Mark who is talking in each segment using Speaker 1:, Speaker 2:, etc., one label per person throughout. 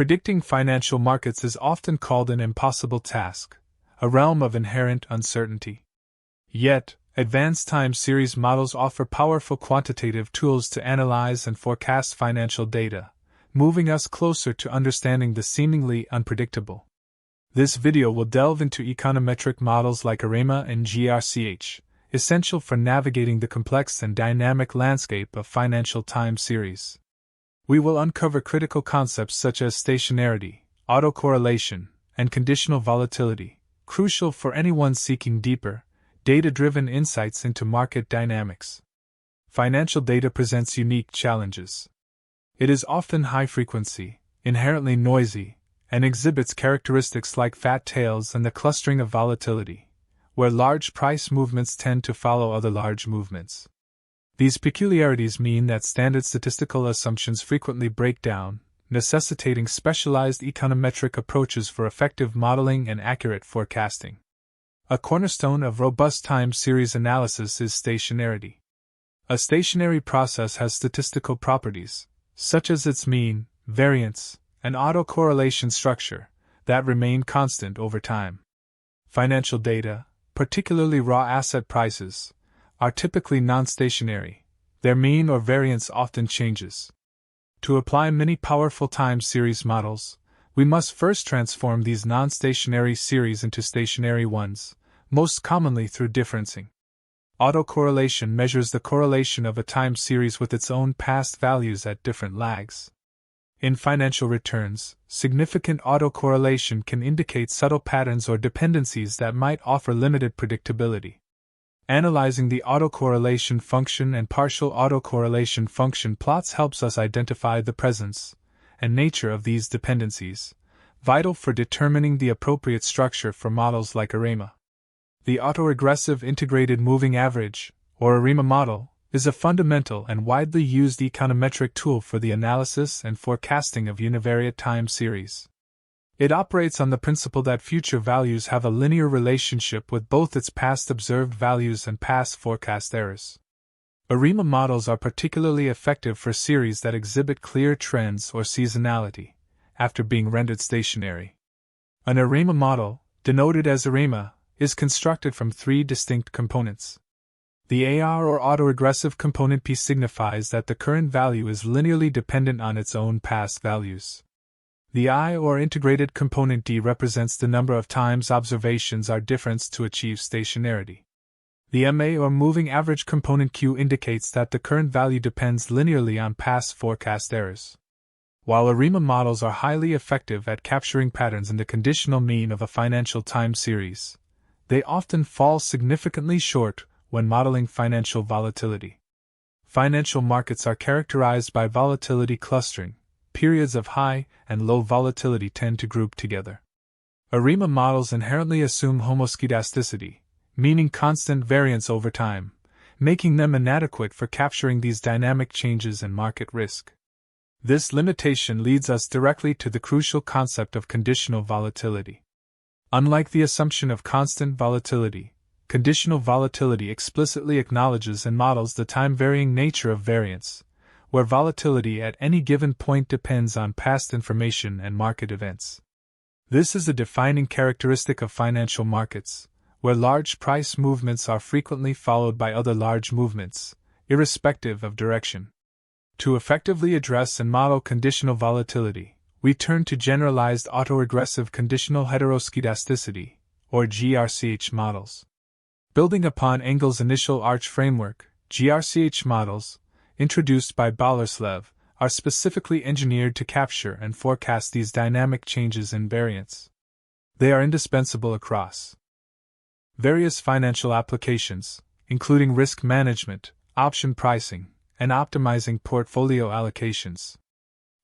Speaker 1: Predicting financial markets is often called an impossible task, a realm of inherent uncertainty. Yet, advanced time series models offer powerful quantitative tools to analyze and forecast financial data, moving us closer to understanding the seemingly unpredictable. This video will delve into econometric models like ARIMA and GARCH, essential for navigating the complex and dynamic landscape of financial time series. We will uncover critical concepts such as stationarity, autocorrelation, and conditional volatility, crucial for anyone seeking deeper, data-driven insights into market dynamics. Financial data presents unique challenges. It is often high-frequency, inherently noisy, and exhibits characteristics like fat tails and the clustering of volatility, where large price movements tend to follow other large movements. These peculiarities mean that standard statistical assumptions frequently break down, necessitating specialized econometric approaches for effective modeling and accurate forecasting. A cornerstone of robust time series analysis is stationarity. A stationary process has statistical properties, such as its mean, variance, and autocorrelation structure, that remain constant over time. Financial data, particularly raw asset prices, are typically non-stationary. Their mean or variance often changes. To apply many powerful time series models, we must first transform these non-stationary series into stationary ones, most commonly through differencing. Autocorrelation measures the correlation of a time series with its own past values at different lags. In financial returns, significant autocorrelation can indicate subtle patterns or dependencies that might offer limited predictability. Analyzing the autocorrelation function and partial autocorrelation function plots helps us identify the presence and nature of these dependencies, vital for determining the appropriate structure for models like ARIMA. The autoregressive integrated moving average, or ARIMA model, is a fundamental and widely used econometric tool for the analysis and forecasting of univariate time series. It operates on the principle that future values have a linear relationship with both its past observed values and past forecast errors. ARIMA models are particularly effective for series that exhibit clear trends or seasonality, after being rendered stationary. An ARIMA model, denoted as ARIMA, is constructed from three distinct components. The AR or autoregressive component P signifies that the current value is linearly dependent on its own past values. The I or integrated component D represents the number of times observations are differenced to achieve stationarity. The MA or moving average component Q indicates that the current value depends linearly on past forecast errors. While ARIMA models are highly effective at capturing patterns in the conditional mean of a financial time series, they often fall significantly short when modeling financial volatility. Financial markets are characterized by volatility clustering. Periods of high and low volatility tend to group together. ARIMA models inherently assume homoscedasticity, meaning constant variance over time, making them inadequate for capturing these dynamic changes in market risk. This limitation leads us directly to the crucial concept of conditional volatility. Unlike the assumption of constant volatility, conditional volatility explicitly acknowledges and models the time-varying nature of variance, where volatility at any given point depends on past information and market events. This is a defining characteristic of financial markets, where large price movements are frequently followed by other large movements, irrespective of direction. To effectively address and model conditional volatility, we turn to generalized autoregressive conditional heteroscedasticity, or GARCH models. Building upon Engel's initial arch framework, GARCH models, introduced by Boleslav, are specifically engineered to capture and forecast these dynamic changes in variance. They are indispensable across various financial applications, including risk management, option pricing, and optimizing portfolio allocations.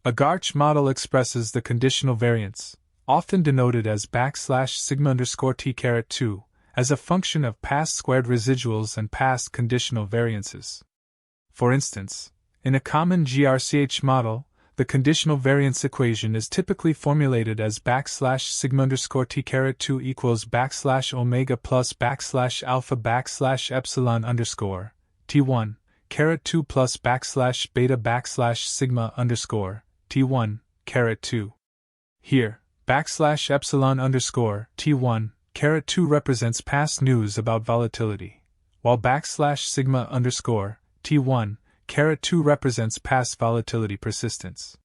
Speaker 1: A GARCH model expresses the conditional variance, often denoted as \sigma_t(2), as a function of past squared residuals and past conditional variances. For instance, in a common GARCH model, the conditional variance equation is typically formulated as \sigma_t(2) equals \omega plus \alpha\epsilon_ t1, (2) plus \beta \sigma_t1, (2). Here, \epsilon underscore T1, caret 2 represents past news about volatility, while \sigma underscore T1, caret 2 represents past volatility persistence.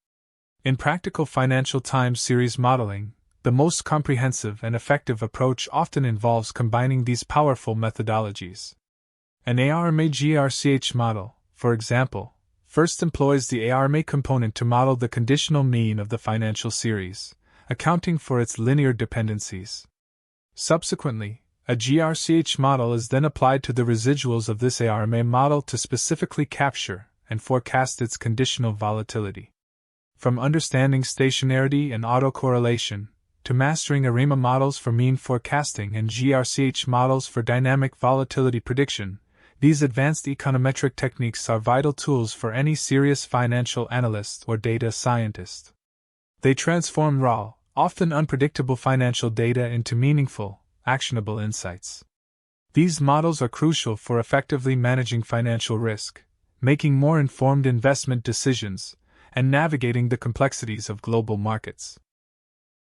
Speaker 1: In practical financial time series modeling, the most comprehensive and effective approach often involves combining these powerful methodologies. An ARIMA GARCH model, for example, first employs the ARIMA component to model the conditional mean of the financial series, accounting for its linear dependencies. Subsequently, a GARCH model is then applied to the residuals of this ARIMA model to specifically capture and forecast its conditional volatility. From understanding stationarity and autocorrelation, to mastering ARIMA models for mean forecasting and GARCH models for dynamic volatility prediction, these advanced econometric techniques are vital tools for any serious financial analyst or data scientist. They transform raw, often unpredictable financial data into meaningful, actionable insights. These models are crucial for effectively managing financial risk, making more informed investment decisions, and navigating the complexities of global markets.